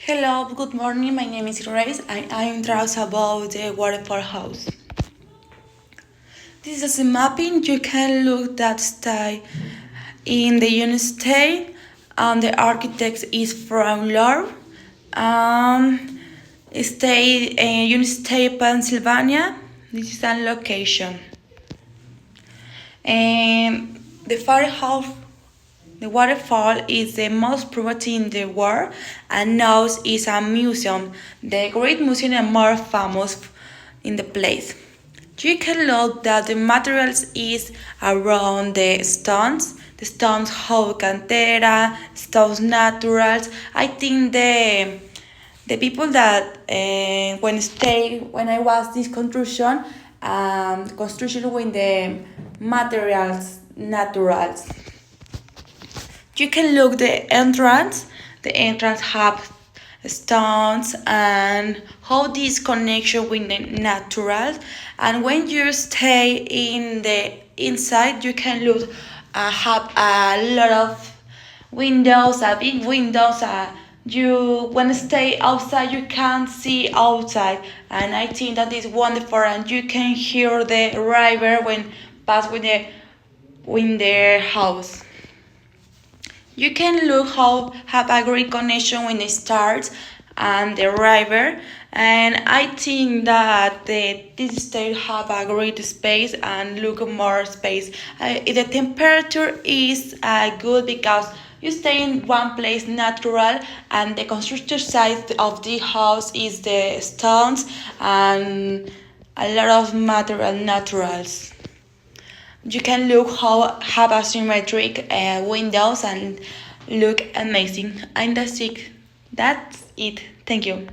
Hello, good morning. My name is Grace and I am draws about the Waterfall house. This is a mapping. You can look that style in the United States. The architect is from Lord. State United States, Pennsylvania. This is a location. The firehouse. The waterfall is the most private in the world and now is a museum, the great museum and more famous in the place. You can look that the materials is around the stones how cantera, stones naturals. I think the people that when I was this construction with the materials naturals. You can look the entrance. The entrance have stones and how this connection with the natural. And when you stay in the inside, you can look have a lot of windows, a big windows. You when stay outside, you can see outside, and I think that is wonderful. And you can hear the river when pass with the house. You can look how have a great connection with the stars and the river, and I think that this state have a great space and look more space. The temperature is good because you stay in one place natural, and the construction site of the house is the stones and a lot of material naturals. You can look how have asymmetric windows and look amazing. And that's it. Thank you.